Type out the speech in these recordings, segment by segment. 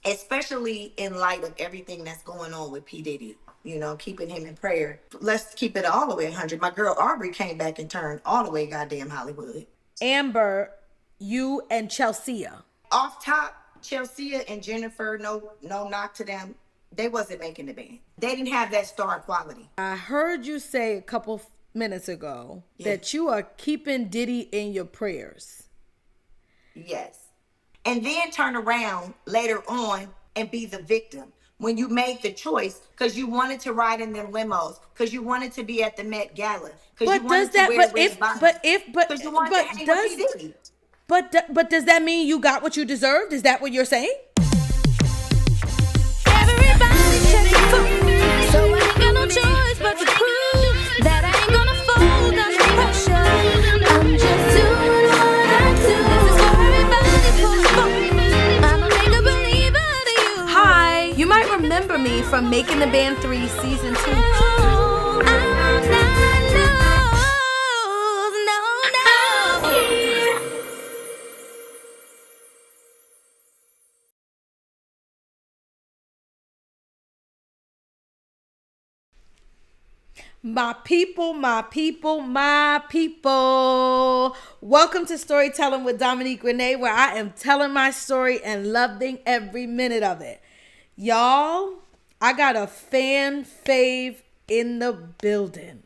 especially in light of everything that's going on with P. Diddy. Keeping him in prayer. Let's keep it all the way 100. My girl Aubrey came back and turned all the way goddamn Hollywood. Amber, you and Chelsea. Off top, Chelsea and Jennifer, no knock to them. They wasn't making the band. They didn't have that star quality. I heard you say a couple minutes ago that you are keeping Diddy in your prayers. Yes. And then turn around later on and be the victim. When you made the choice, because you wanted to ride in them limos, because you wanted to be at the Met Gala, because you wanted to wear red bottoms, because you wanted to hang with P. Diddy. But does that mean you got what you deserved? Is that what you're saying? Everybody checking for me, so I ain't got no choice but to prove that I ain't gonna fold under pressure. I'm just doing what I do. This is for everybody for me. I'm a make a believer to you. Hi, you might remember me from Making the Band 3 Season 2. My people, my people, my people. Welcome to Storytelling with Dominique Renee, where I am telling my story and loving every minute of it. Y'all, I got a fan fave in the building.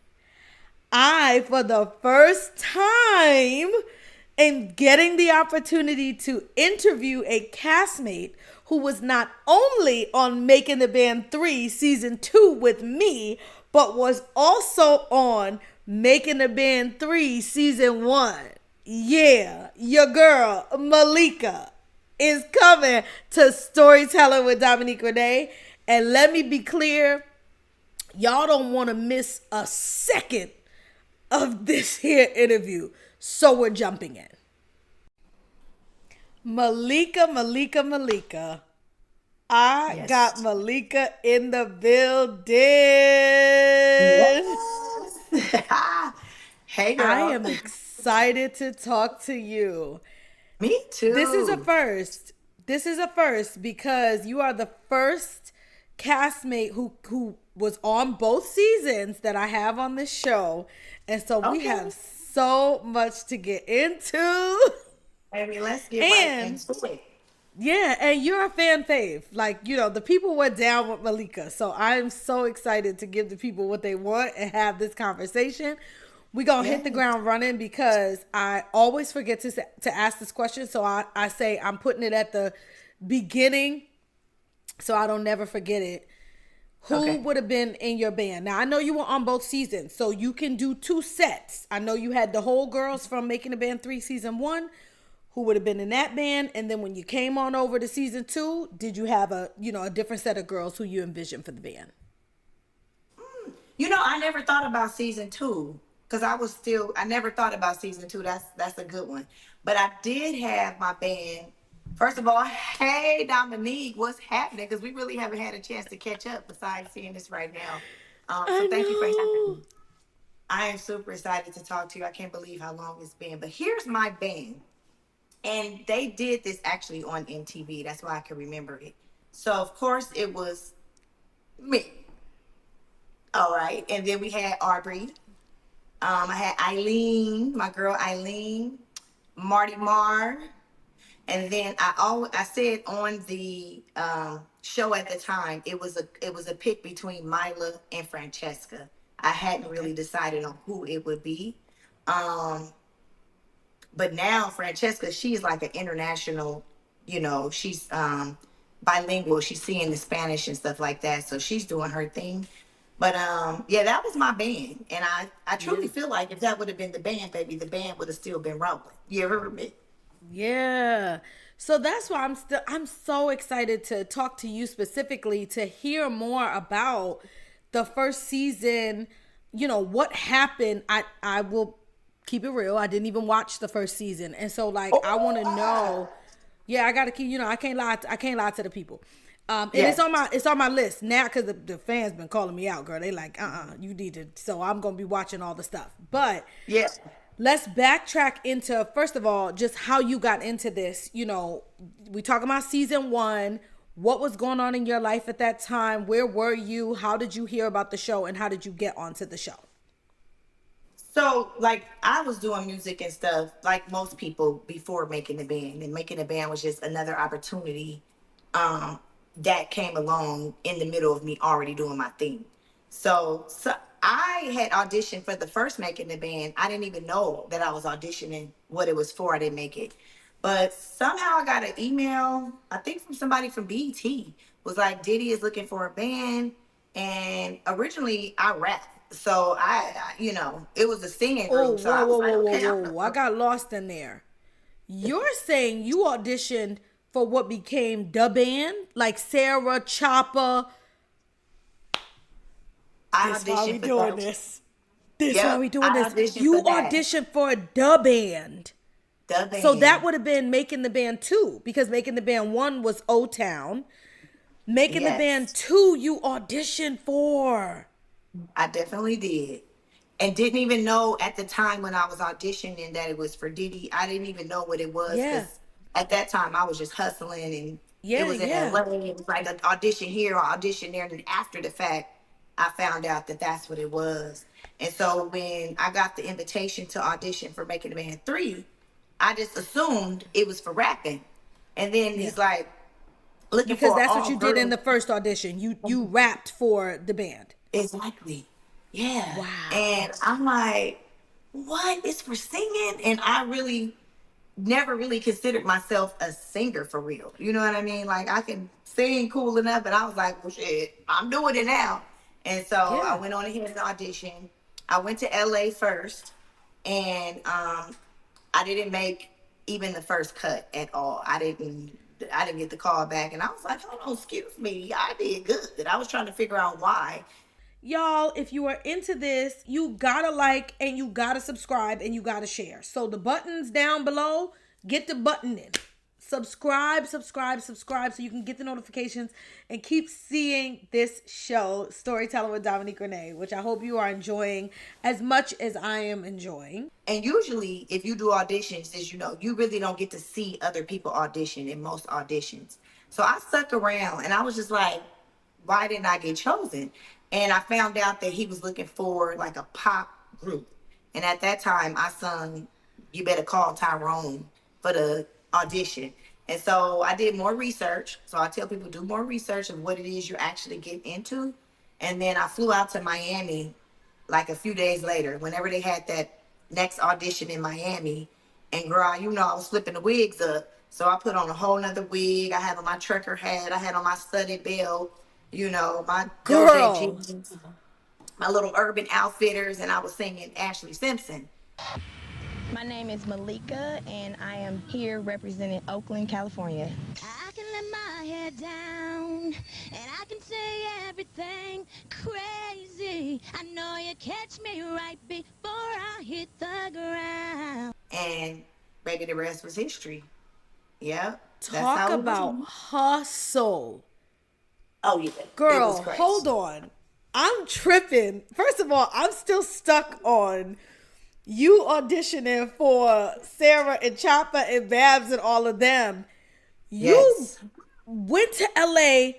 For the first time, am getting the opportunity to interview a castmate who was not only on Making the Band 3 Season 2 with me, but was also on Making the Band 3 Season 1. Yeah, your girl, Malika, is coming to Storytelling with Dominique Renee. And let me be clear, y'all don't want to miss a second of this here interview. So we're jumping in. Malika. I got Malika in the building. Yes. Hey, girl. I am excited to talk to you. Me too. This is a first because you are the first castmate who was on both seasons that I have on this show. And so we have so much to get into. Baby, let's get right into it. Yeah, and you're a fan fave. Like, the people were down with Malika. So I'm so excited to give the people what they want and have this conversation. We're going to hit the ground running because I always forget to ask this question. So I say I'm putting it at the beginning so I don't never forget it. Who would have been in your band? Now, I know you were on both seasons, so you can do 2 sets. I know you had the whole girls from Making the Band 3 Season 1 who would have been in that band. And then when you came on over to Season 2, did you have a different set of girls who you envisioned for the band? I never thought about Season 2 because I never thought about Season 2. That's a good one. But I did have my band. First of all, hey, Dominique, what's happening? Because we really haven't had a chance to catch up besides seeing this right now. So thank you for having me. I am super excited to talk to you. I can't believe how long it's been. But here's my band. And they did this actually on MTV. That's why I can remember it. So, of course, it was me. All right. And then we had Aubrey. I had Eileen, my girl Eileen, Marty Marr. And then I said on the show at the time, it was a pick between Mila and Francesca. I hadn't really decided on who it would be. But now Francesca, she's like an international, she's bilingual. She's seeing the Spanish and stuff like that. So she's doing her thing. But that was my band. And I truly feel like if that would have been the band, baby, the band would have still been rolling. You ever heard me? Yeah. So that's why I'm so excited to talk to you specifically to hear more about the first season, what happened. I will keep it real. I didn't even watch the first season. And so I want to know. Yeah, I got to keep, I can't lie to the people. And it's on my list now because the fans been calling me out, girl. They like, you need to. So I'm going to be watching all the stuff. But let's backtrack into, first of all, just how you got into this. We talking about Season 1. What was going on in your life at that time? Where were you? How did you hear about the show, and how did you get onto the show? So, like, I was doing music and stuff like most people before making the band, and making the band was just another opportunity um, that came along in the middle of me already doing my thing. So I had auditioned for the first making the band. I didn't even know that I was auditioning what it was for. I didn't make it, but somehow I got an email. I think from somebody from BET was like, Diddy is looking for a band, and originally I rapped. So it was a singing Oh, group. So whoa, I was whoa, like, whoa, whoa, okay, whoa. I I'm got lost in there. You're saying you auditioned for what became the band? Like Sarah, Chopper. I This why we auditioned for doing that. this. This why we Yep, doing I this. auditioned You for that. auditioned for the band. The So that band. would have been Making the Band 2, because Making the Band 1 was O Town. Making the Band Yes, 2 you auditioned for. I definitely did. And didn't even know at the time when I was auditioning that it was for Diddy. I didn't even know what it was Yeah. because at that time I was just hustling, and it Yeah, was in yeah. LA. It was like an audition here or audition there. And then after the fact, I found out that that's what it was. And so when I got the invitation to audition for Making the Band 3, I just assumed it was for rapping. And then Yeah. he's like, looking Because for an that's what all you did in girl. the first audition. You rapped for the band. Exactly. Yeah. Wow. And I'm like, what is for singing? And I really never really considered myself a singer for real. You know what I mean? Like, I can sing cool enough, but I was like, well, shit, I'm doing it now. And so I Yeah. went on ahead and auditioned. I went to LA first, and I didn't make even the first cut at all. I didn't get the call back, and I was like, hold on, excuse me, I did good. I was trying to figure out why. Y'all, if you are into this, you gotta like and you gotta subscribe and you gotta share. So the buttons down below, get the button in. Subscribe, subscribe, subscribe so you can get the notifications and keep seeing this show, Storytelling with Dominique Renee, which I hope you are enjoying as much as I am enjoying. And usually, if you do auditions, as you know, you really don't get to see other people audition in most auditions. So I stuck around, and I was just like, why didn't I get chosen? And I found out that he was looking for like a pop group. And at that time, I sung You Better Call Tyrone for the audition. And so I did more research. So I tell people, do more research of what it is you're actually getting into. And then I flew out to Miami like a few days later, whenever they had that next audition in Miami. And girl, I was flipping the wigs up. So I put on a whole nother wig. I had on my trucker hat. I had on my studded belt, my Doja Girl, jeans, my little urban outfitters, and I was singing Ashley Simpson. My name is Malika, and I am here representing Oakland, California. I can let my head down and I can say everything crazy. I know you catch me right before I hit the ground. And baby, the rest was history. Yeah, that's talk how it about went. hustle. Oh, yeah, it was Girl, hold crazy. on. I'm tripping. First of all, I'm still stuck on you auditioning for Sarah and Chopper and Babs and all of them. You Yes, went to LA,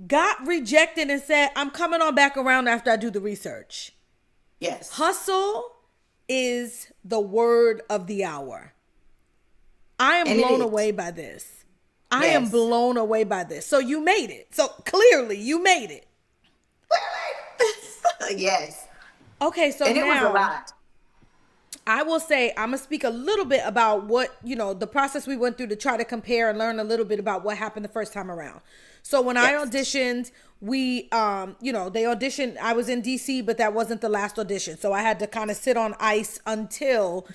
got rejected, and said, I'm coming on back around after I do the research. yes. Hustle is the word of the hour. I am And it blown is. away by this. I am Yes. blown away by this. So you made it. So clearly you made it. Yes. Okay, so And it was a now lot. I will say I'm gonna speak a little bit about what the process we went through to try to compare and learn a little bit about what happened the first time around. So when I Yes. auditioned, we they auditioned. I was in DC, but that wasn't the last audition. So I had to kind of sit on ice until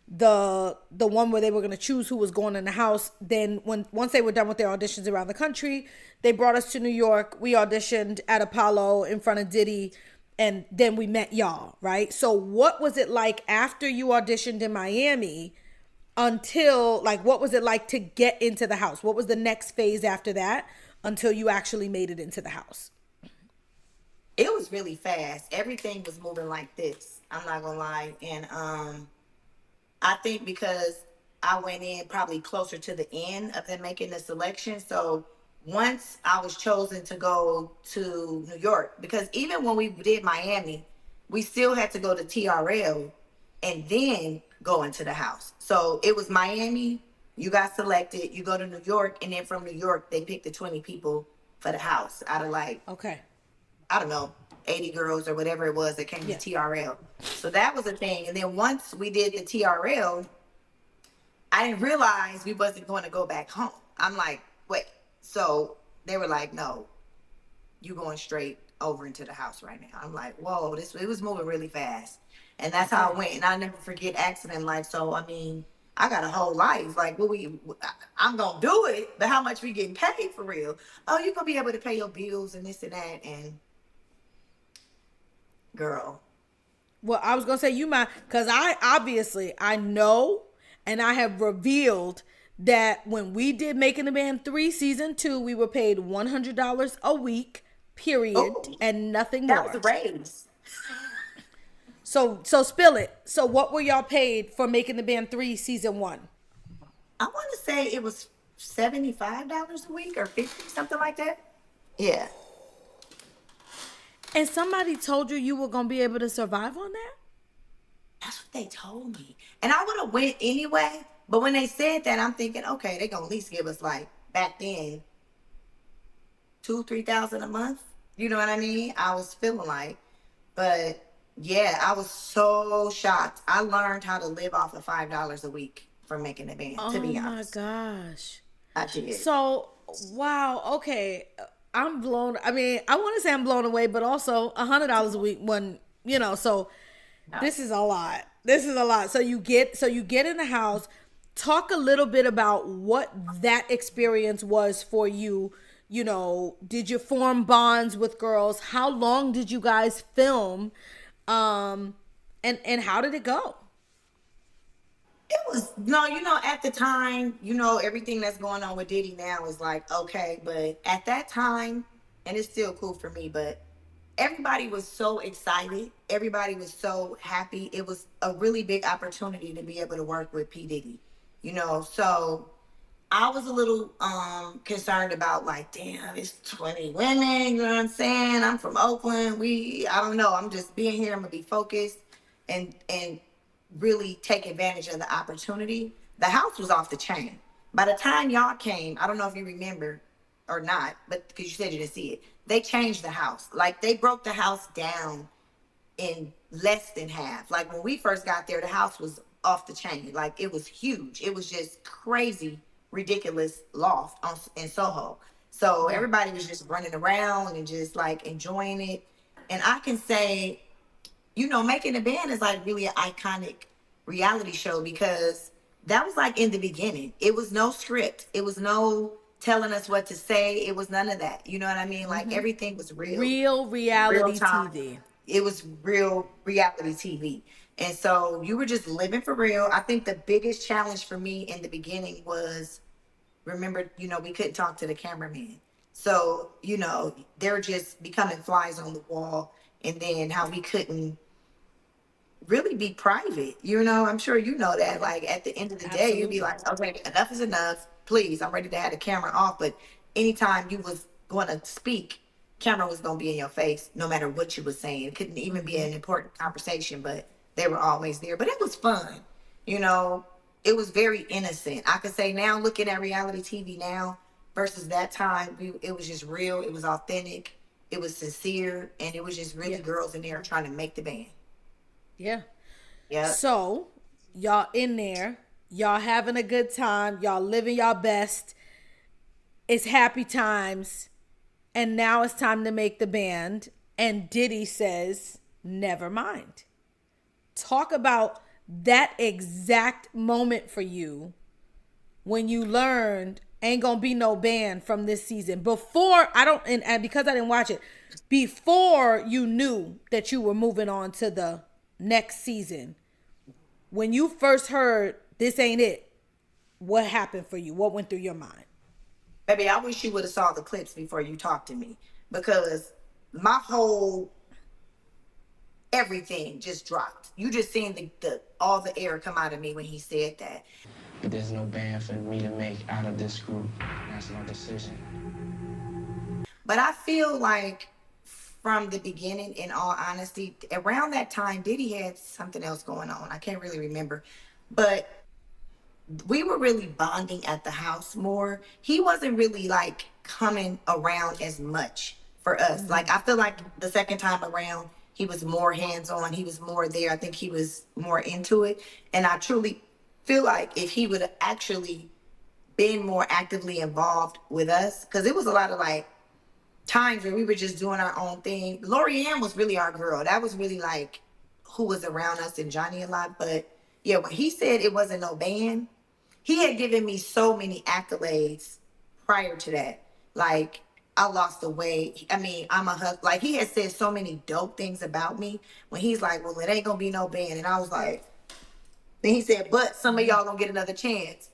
the one where they were gonna choose who was going in the house. Then once they were done with their auditions around the country, they brought us to New York. We auditioned at Apollo in front of Diddy. And then we met y'all, right? So what was it like after you auditioned in Miami until, like, what was it like to get into the house? What was the next phase after that until you actually made it into the house? It was really fast. Everything was moving like this. I'm not gonna lie. And I think because I went in probably closer to the end of them making the selection. So once I was chosen to go to New York, because even when we did Miami, we still had to go to TRL and then go into the house. So it was Miami, you got selected, you go to New York, and then from New York, they picked the 20 people for the house out of like, Okay. I don't know, 80 girls or whatever it was that came Yeah. to TRL. So that was a thing. And then once we did the TRL, I didn't realize we wasn't going to go back home. I'm like, wait. So they were like, no, you going straight over into the house right now. I'm like, whoa, it was moving really fast. And that's how it went. And I never forget accident. Like, so, I mean, I got a whole life. Like, I'm going to do it, but how much we getting paid for real? Oh, you're going to be able to pay your bills and this and that. And girl. Well, I was gonna say you might, because I know, and I have revealed that when we did Making the Band 3 season 2, we were paid $100 a week, period, Oh, and nothing that was more. a raise. So spill it. So what were y'all paid for Making the Band 3 season 1? I want to say it was $75 a week or 50, something like that. Yeah. And somebody told you were gonna be able to survive on that? That's what they told me. And I would have went anyway. But when they said that, I'm thinking, okay, they're going to at least give us, like, back then, 2,000-3,000 a month. You know what I mean? I was feeling like. But, yeah, I was so shocked. I learned how to live off of $5 a week from Making the Band, to be honest. Oh my gosh. I did. So, wow, okay. I'm blown. I mean, I want to say I'm blown away, but also $100 a week when, so this is a lot. This is a lot. So you get in the house. Talk a little bit about what that experience was for you. Did you form bonds with girls? How long did you guys film? And how did it go? It was, no, at the time, everything that's going on with Diddy now is like, okay, but at that time, and it's still cool for me, but everybody was so excited. Everybody was so happy. It was a really big opportunity to be able to work with P. Diddy, so I was a little concerned about like, damn, it's 20 women, you know what I'm saying? I'm from Oakland. I don't know. I'm just being here. I'm gonna be focused and really take advantage of the opportunity. The house was off the chain. By the time y'all came, I don't know if you remember or not, but because you said you didn't see it, they changed the house. Like they broke the house down in less than half. Like when we first got there, the house was off the chain. Like it was huge. It was just crazy, ridiculous loft in Soho. So everybody was just running around and just like enjoying it. And I can say, Making the Band is like really an iconic reality show because that was like in the beginning. It was no script. It was no telling us what to say. It was none of that. You know what I mean? Like everything was real. Real reality time. TV. It was real reality TV. And so you were just living for real. I think the biggest challenge for me in the beginning was, remember, we couldn't talk to the cameraman. So, they're just becoming flies on the wall. And then how we couldn't really be private. I'm sure you know that. Like at the end of the day, you'd be like, okay, enough is enough. Please, I'm ready to have the camera off. But anytime you was going to speak, camera was going to be in your face, no matter what you was saying. It couldn't even be an important conversation, but they were always there. But it was fun. It was very innocent. I could say now, looking at reality TV now versus that time, it was just real. It was authentic. It was sincere. And it was just really girls in there trying to make the band. Yeah. Yeah. So y'all in there, y'all having a good time, y'all living y'all best. It's happy times. And now it's time to make the band. And Diddy says, never mind. Talk about that exact moment for you when you learned ain't gonna be no band from this season. Before, and because I didn't watch it, before you knew that you were moving on to the next season, when you first heard this ain't it, what happened for you? What went through your mind? Baby, I wish you would have saw the clips before you talked to me, because my whole everything just dropped. You just seen the all the air come out of me when he said that. There's no band for me to make out of this group. That's my decision. But I feel like from the beginning, in all honesty, around that time, Diddy had something else going on. I can't really remember. But we were really bonding at the house more. He wasn't really like coming around as much for us. Like I feel like the second time around, he was more hands on. He was more there. I think he was more into it. And I truly feel like if he would have actually been more actively involved with us, because it was a lot of like times where we were just doing our own thing. Lorianne was really our girl. That was really like who was around us and Johnny a lot. But yeah, when he said it wasn't no band, he had given me so many accolades prior to that. Like I lost the weight. I mean, I'm a hug. Like he had said so many dope things about me. When he's like, "Well, it ain't gonna be no band," and I was like, then he said, "But some of y'all gonna get another chance."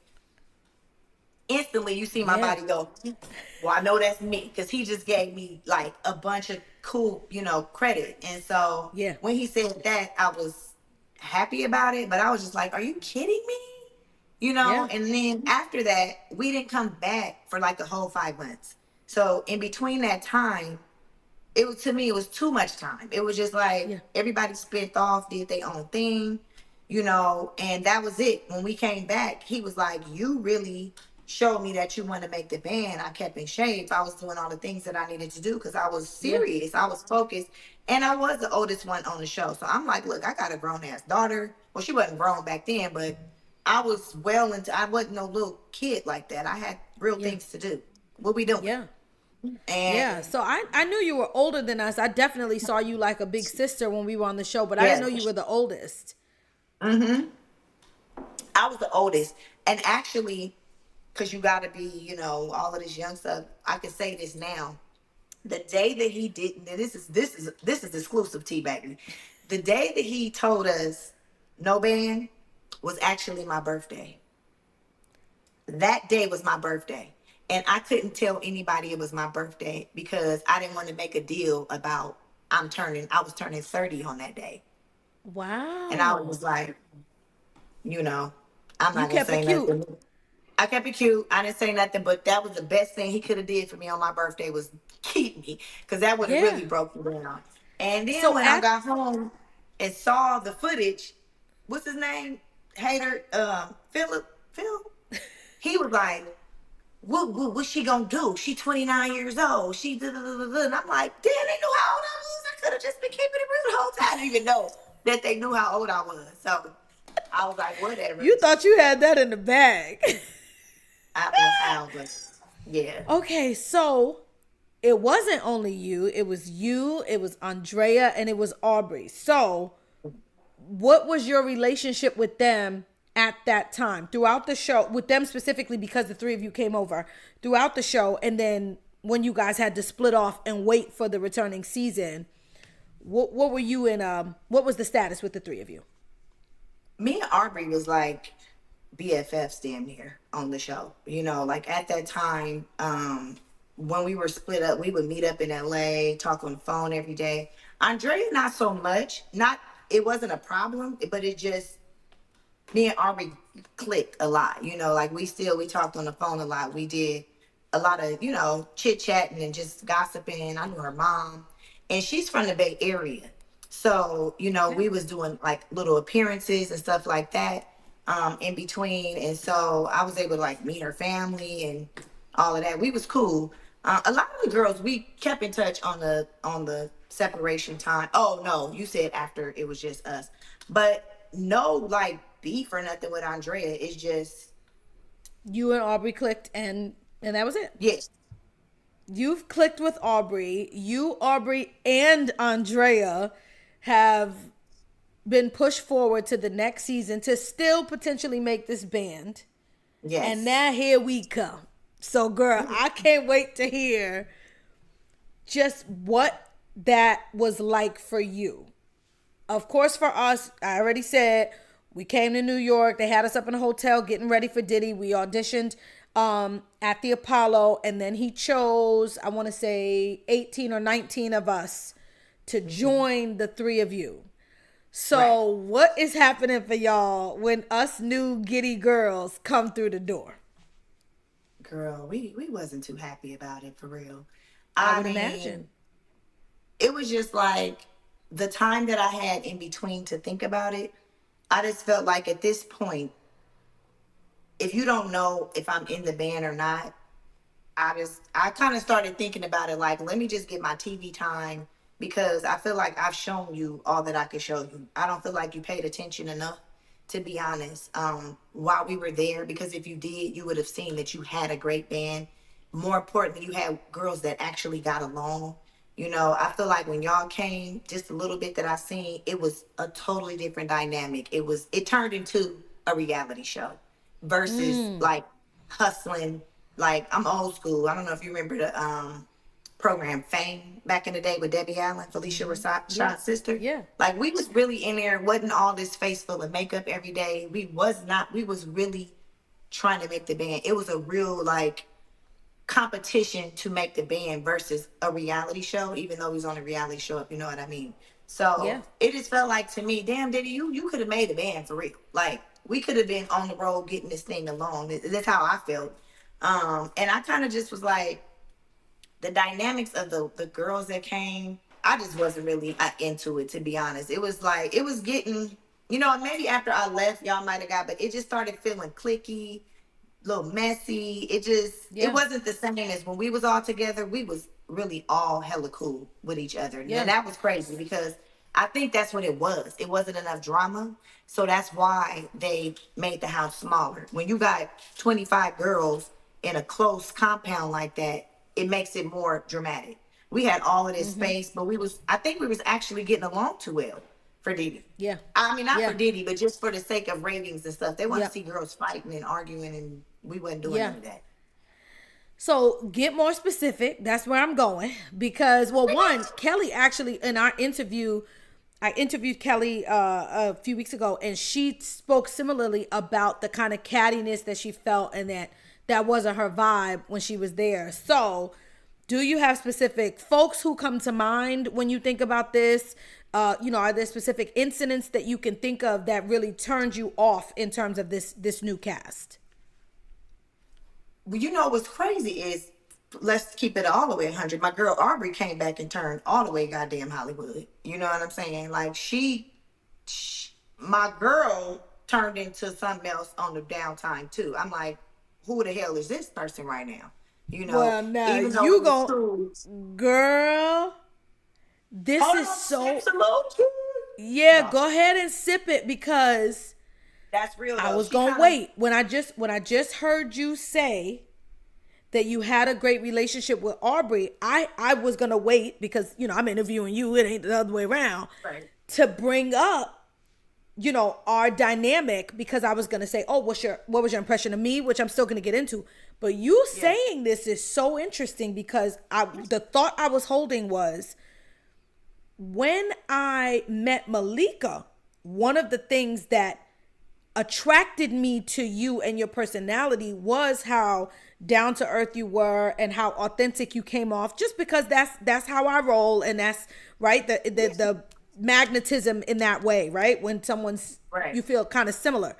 Instantly, you see my Yeah. body go. Well, I know that's me because he just gave me like a bunch of cool, credit. And so Yeah. when he said that, I was happy about it, but I was just like, "Are you kidding me?" Yeah. And then after that, we didn't come back for like a whole 5 months. So in between that time, it was, to me, it was too much time. It was just like Yeah. everybody spent off, did their own thing, and that was it. When we came back, he was like, "You really showed me that you want to make the band." I kept in shape. I was doing all the things that I needed to do because I was Yeah. serious. I was focused. And I was the oldest one on the show. So I'm like, look, I got a grown ass daughter. Well, she wasn't grown back then, but I was I wasn't no little kid like that. I had real Yeah. things to do. What we doing? Yeah. Yeah. And So I knew you were older than us. I definitely saw you like a big sister when we were on the show, but I didn't yeah, know you were the oldest. I was the oldest. And actually, because you got to be, all of this young stuff. I can say this now. The day that he didn't, and this is exclusive tea, baby. The day that he told us no band was actually my birthday. That day was my birthday. And I couldn't tell anybody it was my birthday because I didn't want to make a deal about I was turning 30 on that day. And I Wow. was like, you know, I'm You not gonna kept it say cute. nothing. I kept it cute. I didn't say nothing, but that was the best thing he could have did for me on my birthday was keep me, because that would have Yeah. really broke me down. And then So when I at got home and saw the footage, what's his name? Hater, Phil. He was like, what's she gonna do? She 29 years old. She da, da, da, da, da. And I'm like, damn, they knew how old I was. I could have just been keeping it real the whole time. I didn't even know that they knew how old I was. So I was like, whatever. you thought you had that in the bag. I don't know how, but yeah. Okay, so it wasn't only you, it was Andrea, and it was Aubrey. So what was your relationship with them at that time throughout the show, with them specifically because the three of you came over throughout the show, and then when you guys had to split off and wait for the returning season, what were you in what was the status with the three of you? Me and Aubrey was like BFFs damn near on the show. Like at that time, when we were split up, we would meet up in LA, talk on the phone every day. Andrea, not so much. Not It wasn't a problem, but it just, me and Aubrey clicked a lot. Like we talked on the phone a lot. We did a lot of, chit chatting and just gossiping. I knew her mom, and she's from the Bay Area. So, Okay. we was doing like little appearances and stuff like that, in between. And so I was able to like meet her family and all of that. We was cool. A lot of the girls we kept in touch on the separation time. Oh no, you said after it was just us, but no like beef or nothing with Andrea. It's just You and Aubrey clicked, and that was it. yes, You've clicked with Aubrey. You, Aubrey, and Andrea have been pushed forward to the next season to still potentially make this band. And yes. now here we come. So, girl, I can't wait to hear just what that was like for you. Of course, for us, I already said we came to New York. They had us up in a hotel getting ready for Diddy. We auditioned at the Apollo, and then he chose, I want to say, 18 or 19 of us to join the three of you. Right. So, what is happening for y'all when us new giddy girls come through the door? Girl, we wasn't too happy about it for real. I I would mean, imagine. it was just like the time that I had in between to think about it. I just felt like at this point, if you don't know if I'm in the band or not, I kind of started thinking about it like, let me just get my TV time because I feel like I've shown you all that I could show you. I don't feel like you paid attention enough, to be honest, while we were there. Because if you did, you would have seen that you had a great band. More importantly, you had girls that actually got along. You know, I feel like when y'all came, just a little bit that I seen, it was a totally different dynamic. It turned into a reality show versus like hustling. Like I'm old school. I don't know if you remember the program Fame back in the day with Debbie Allen, Felicia Yeah. Rashad's sister. Yeah. Like we was really in there. Wasn't all this face full of makeup every day. We was not. We was really trying to make the band. It was a real like competition to make the band versus a reality show, even though he's on a reality show, if you know what I mean. So Yeah. it just felt like to me, damn, Diddy, you could have made a band for real. Like we could have been on the road getting this thing along. That's how I felt. And I kind of just was like, the dynamics of the girls that came, I just wasn't really into it, to be honest. It was like it was getting, maybe after I left, y'all might have got, but it just started feeling clicky, little messy. It Yeah. wasn't the same as when we was all together. We was really all hella cool with each other. And Yeah. that was crazy because I think that's what it was. It wasn't enough drama. So that's why they made the house smaller. When you got 25 girls in a close compound like that, it makes it more dramatic. We had all of this space, but I think we was actually getting along too well for Diddy. Yeah. I mean, not for Yeah. Diddy, but just for the sake of ratings and stuff. They want to Yeah. see girls fighting and arguing, and we wasn't doing Yeah. none of that. So get more specific. That's where I'm going because, well, one, Kelly actually in our interview, I interviewed Kelly a few weeks ago, and she spoke similarly about the kind of cattiness that she felt, and that wasn't her vibe when she was there. So, do you have specific folks who come to mind when you think about this? Are there specific incidents that you can think of that really turned you off in terms of this new cast? Well, what's crazy is, let's keep it all the way 100. My girl Aubrey came back and turned all the way goddamn Hollywood. You know what I'm saying? Like my girl turned into something else on the downtime too. I'm like, who the hell is this person right now? Well, now Even though you it was gon' two. girl. This Hold is on, so sips a little too. yeah. No, Go ahead and sip it because that's real I though. was She gonna kind of wait when I just heard you say that you had a great relationship with Aubrey. I was gonna wait because I'm interviewing you. It ain't the other way around right. to bring up our dynamic because I was gonna say, oh, what was your impression of me, which I'm still gonna get into. But you Yeah. saying this is so interesting because the thought I was holding was when I met Malika, one of the things that attracted me to you and your personality was how down to earth you were and how authentic you came off, just because that's how I roll, and that's right, the magnetism in that way, right, when someone's Right. you feel kind of similar.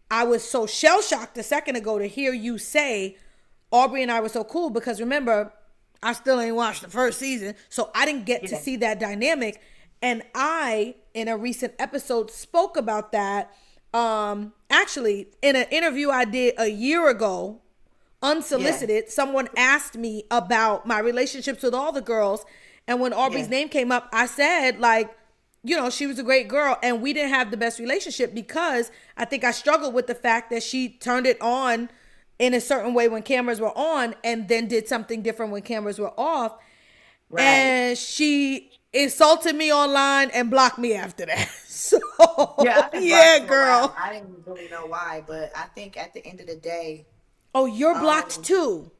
I was so shell shocked a second ago to hear you say Aubrey and I were so cool because remember, I still ain't watched the first season, so I didn't get to Yeah. see that dynamic. And I, in a recent episode, spoke about that. Actually, in an interview I did a year ago, unsolicited, someone asked me about my relationships with all the girls. And when Aubrey's Yeah. name came up, I said, like, she was a great girl and we didn't have the best relationship because I think I struggled with the fact that she turned it on in a certain way when cameras were on and then did something different when cameras were off. Right. And she insulted me online and blocked me after that. So, Yeah, I've been blocked yeah, for a while. girl. I didn't really know why, but I think at the end of the day, Oh, you're blocked um, too.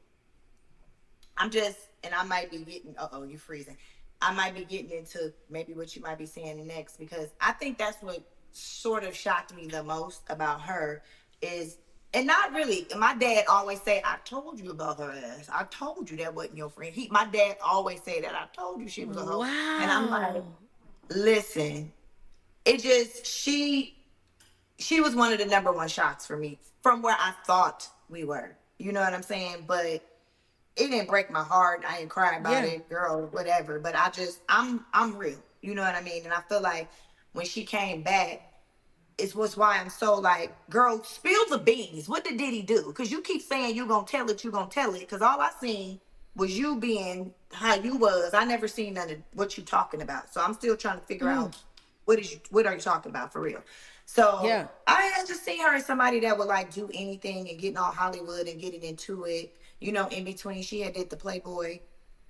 and I might be getting, you freezing. I might be getting into maybe what you might be saying next because I think that's what sort of shocked me the most about her is, and not really. My dad always say, "I told you about her ass. I told you that wasn't your friend." My dad always say that. I told you she was a hoe, and I'm like, Wow. listen, it just she was one of the number one shots for me from where I thought we were. You know what I'm saying? But it didn't break my heart. I didn't cry about Yeah. it, girl, whatever. But I'm real. You know what I mean? And I feel like when she came back, it's what's why I'm so like, girl, spill the beans. What did Diddy do? Because you keep saying you gonna tell it, you gonna tell it. Because all I seen was you being how you was. I never seen none of what you talking about. So I'm still trying to figure out what are you talking about for real. So Yeah. I had just seen her as somebody that would like do anything and getting all Hollywood and getting into it. You know, in between she had did the Playboy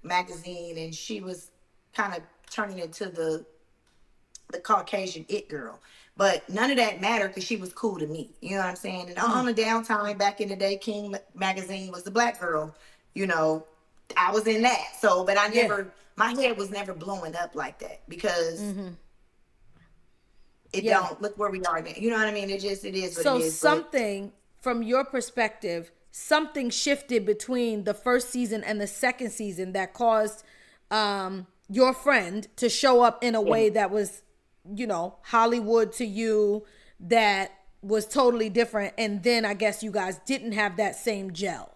magazine and she was kind of turning into the Caucasian it girl. But none of that mattered because she was cool to me. You know what I'm saying? And on the downtime back in the day, King magazine was the black girl. You know, I was in that. So, but I Yeah. never, my head was never blowing up like that because it Yeah. don't look where we are now. You know what I mean? It is what it So is. But something from your perspective, something shifted between the first season and the second season that caused your friend to show up in a yeah, way that was, Hollywood to you, that was totally different. And then I guess you guys didn't have that same gel.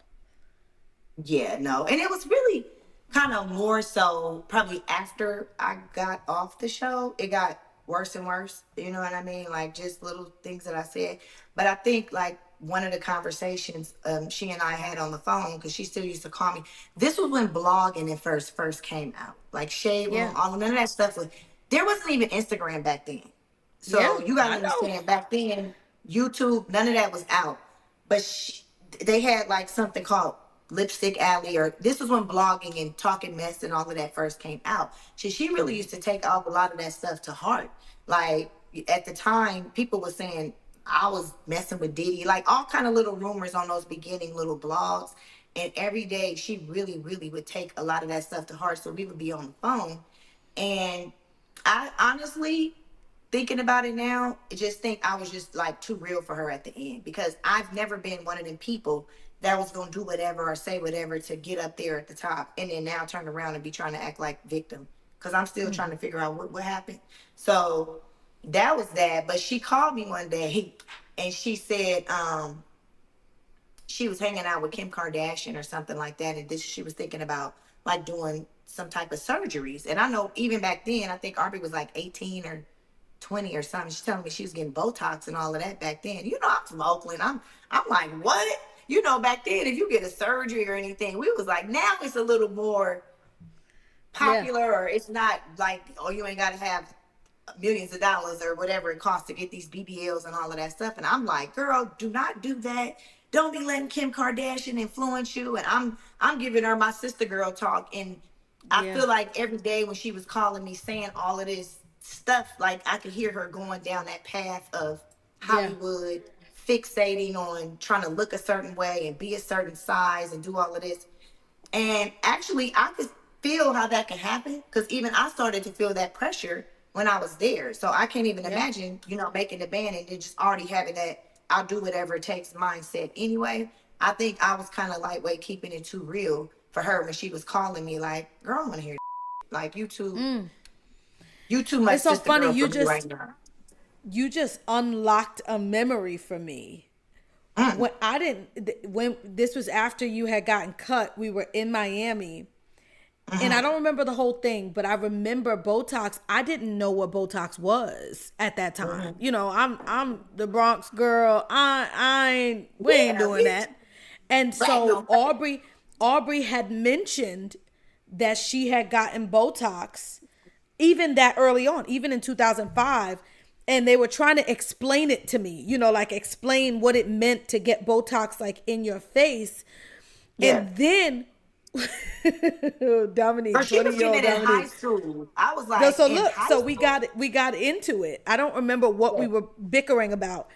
yeah, no. And it was really kind of more so probably after I got off the show, it got worse and worse. You know what I mean? Like just little things that I said. But I think like one of the conversations she and I had on the phone, because she still used to call me. This was when blogging and first came out. Like Shade Room, Yeah. all of none of that stuff was there wasn't even Instagram back then. Yeah. So you gotta I know. understand back then, YouTube, none of that was out. But they had like something called Lipstick Alley, or this was when blogging and talking mess and all of that first came out. She really used to take off a lot of that stuff to heart. Like at the time, people were saying I was messing with Diddy, like all kind of little rumors on those beginning little blogs. And every day she really, really would take a lot of that stuff to heart. So we would be on the phone. And I honestly, thinking about it now, I just think I was just like too real for her at the end because I've never been one of them people that was gonna do whatever or say whatever to get up there at the top and then now turn around and be trying to act like victim because I'm still trying to figure out what happened. So that was that. But she called me one day and she said she was hanging out with Kim Kardashian or something like that, and this she was thinking about like doing some type of surgeries. And I know even back then, I think Aubrey was like 18 or 20 or something. She's telling me she was getting Botox and all of that back then. You know, I'm from Oakland. I'm like, what? You know, back then, if you get a surgery or anything, we was like, now it's a little more Yeah. popular, or it's not like, oh, you ain't got to have millions of dollars or whatever it costs to get these BBLs and all of that stuff. And I'm like, girl, do not do that. Don't be letting Kim Kardashian influence you. And I'm giving her my sister girl talk. And I Yeah. feel like every day when she was calling me saying all of this stuff, like I could hear her going down that path of Yeah. Hollywood, fixating on trying to look a certain way and be a certain size and do all of this. And actually, I could feel how that can happen because even I started to feel that pressure when I was there. So I can't even Yeah. imagine, making the band and then just already having that I'll do whatever it takes mindset anyway. I think I was kind of lightweight, keeping it too real for her when she was calling me like, girl, I want to hear like you too much It's so sister funny. girl for You me right just now. you just unlocked a memory for me. Mm. When this was after you had gotten cut, we were in Miami. And I don't remember the whole thing, but I remember Botox. I didn't know what Botox was at that time. I'm the Bronx girl. We ain't Yeah, doing that. And right, so no, right. Aubrey had mentioned that she had gotten Botox even that early on, even in 2005. And they were trying to explain it to me, like explain what it meant to get Botox like in your face. Yeah. And then Dominique, But she was getting 20-year-old it in high Dominique. school. I was No, like so in look, high so school. we got into it. I don't remember what Yeah. we were bickering about,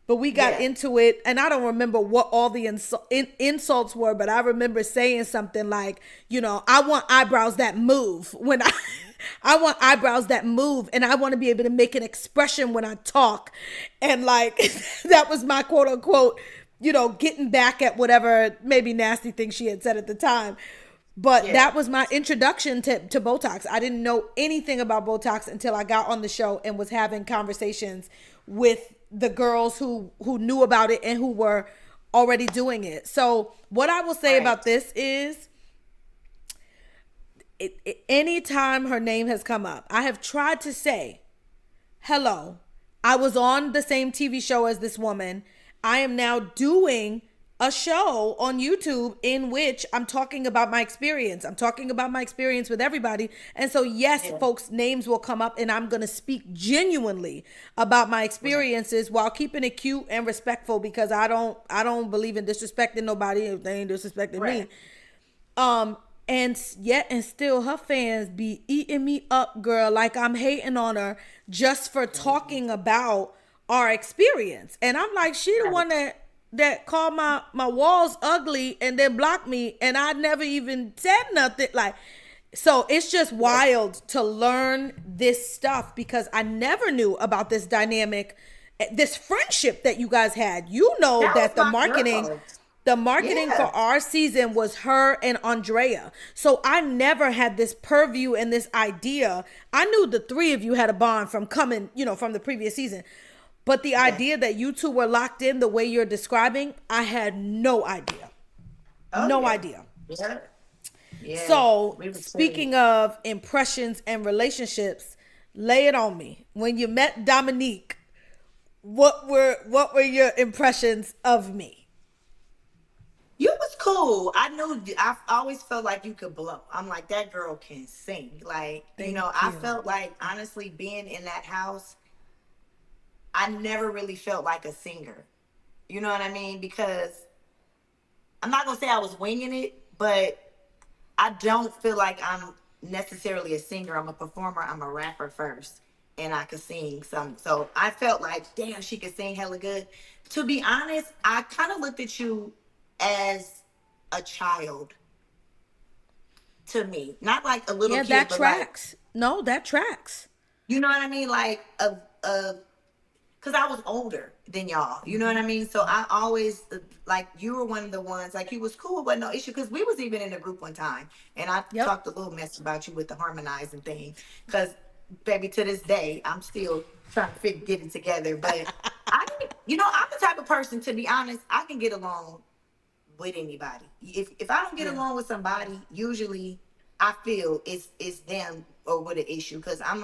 but we got Yeah. into it, and I don't remember what all the insults were, but I remember saying something like, I want eyebrows that move when I want eyebrows that move, and I want to be able to make an expression when I talk, and like that was my quote unquote, getting back at whatever maybe nasty thing she had said at the time. But Yeah. that was my introduction to Botox. I didn't know anything about Botox until I got on the show and was having conversations with the girls who knew about it and who were already doing it. So what I will say Right. about this is anytime her name has come up, I have tried to say, hello, I was on the same TV show as this woman. I am now doing a show on YouTube in which I'm talking about my experience. I'm talking about my experience with everybody. And so, yes, folks' names will come up and I'm going to speak genuinely about my experiences while keeping it cute and respectful, because I don't believe in disrespecting nobody if they ain't disrespecting me. And yet and still her fans be eating me up, girl, like I'm hating on her just for talking about our experience. And I'm like, she the one that called my walls ugly and then blocked me, and I never even said nothing. Like, so it's just wild to learn this stuff, because I never knew about this dynamic, this friendship that you guys had. You know that the marketing for our season was her and Andrea. So I never had this purview and this idea. I knew the three of you had a bond from coming, from the previous season. But the idea that you two were locked in the way you're describing, I had no idea. No idea. Yeah. Yeah. So speaking of impressions and relationships, lay it on me. When you met Dominique, what were your impressions of me? You was cool. I always felt like you could blow. I'm like, that girl can sing. Like, I felt like, honestly, being in that house, I never really felt like a singer. You know what I mean? Because I'm not going to say I was winging it, but I don't feel like I'm necessarily a singer. I'm a performer. I'm a rapper first, and I could sing some. So I felt like, damn, she could sing hella good. To be honest, I kind of looked at you as a child to me, not like a little kid. That tracks. No, that tracks. You know what I mean? Like because I was older than y'all. You know what I mean? So I always, like, you were one of the ones, like, you was cool, but no issue. Because we was even in a group one time. And I talked a little mess about you with the harmonizing thing. Because, baby, to this day, I'm still trying to get it together. But, I'm the type of person, to be honest, I can get along with anybody. If I don't get along with somebody, usually I feel it's them or with an issue. Because I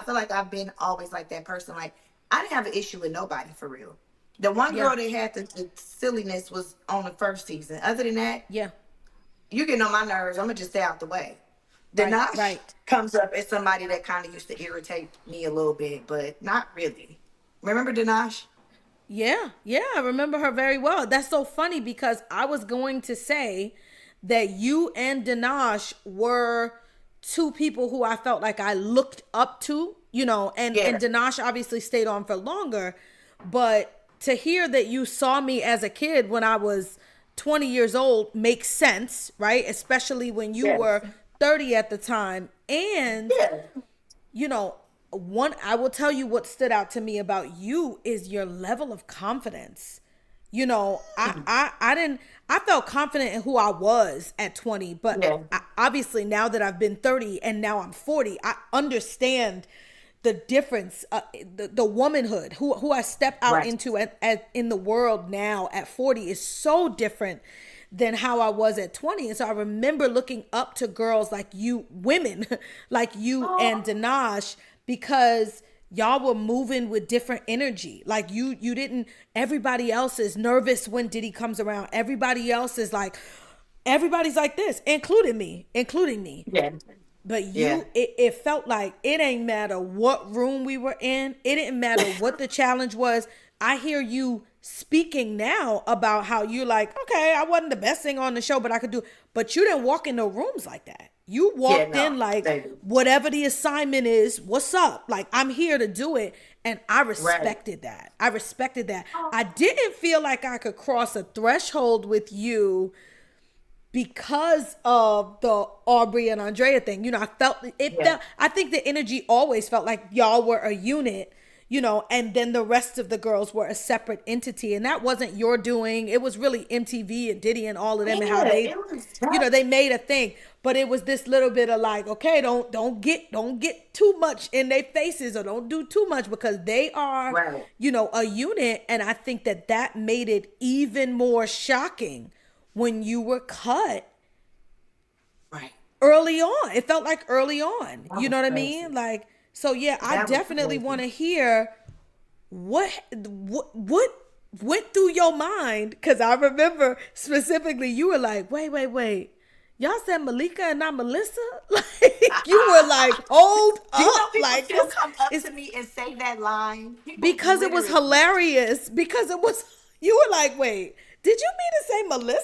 feel like I've been always like that person. Like, I didn't have an issue with nobody, for real. The one girl that had the silliness was on the first season. Other than that, you get on my nerves. I'm going to just stay out the way. Dinash comes up as somebody that kind of used to irritate me a little bit, but not really. Remember Dinash? Yeah, I remember her very well. That's so funny, because I was going to say that you and Dinash were two people who I felt like I looked up to, and Dinash obviously stayed on for longer, but to hear that you saw me as a kid when I was 20 years old makes sense, right? Especially when you were 30 at the time. And, I will tell you what stood out to me about you is your level of confidence. I felt confident in who I was at 20, but obviously now that I've been 30 and now I'm 40, I understand the difference, the womanhood, who I step out into in the world now at 40 is so different than how I was at 20. And so I remember looking up to girls like you, women like you and Dinash, because y'all were moving with different energy. Like you didn't, everybody else is nervous when Diddy comes around. Everybody else is like, everybody's like this, including me. Yeah. But it felt like it ain't matter what room we were in. It didn't matter what the challenge was. I hear you speaking now about how you're like, okay, I wasn't the best singer on the show, but I could do, but you didn't walk in no rooms like that. You walked in like, whatever the assignment is, what's up? Like, I'm here to do it. And I respected that. I didn't feel like I could cross a threshold with you because of the Aubrey and Andrea thing. I felt I think the energy always felt like y'all were a unit, and then the rest of the girls were a separate entity. And that wasn't your doing. It was really MTV and Diddy and all of them and how they, they made a thing. But it was this little bit of like, okay, don't get too much in their faces, or don't do too much, because they are, a unit. And I think that made it even more shocking when you were cut early on. It felt like early on. That You was know what I crazy. mean? Like, so yeah, I That was definitely crazy. want to hear what went through your mind, because I remember specifically you were like, wait. Y'all said Malika and not Melissa? Like you were like, hold Do you know up. people Like still come up it's to me and say that line? People because it was literally. hilarious. Because it was you were like, wait, did you mean to say Melissa?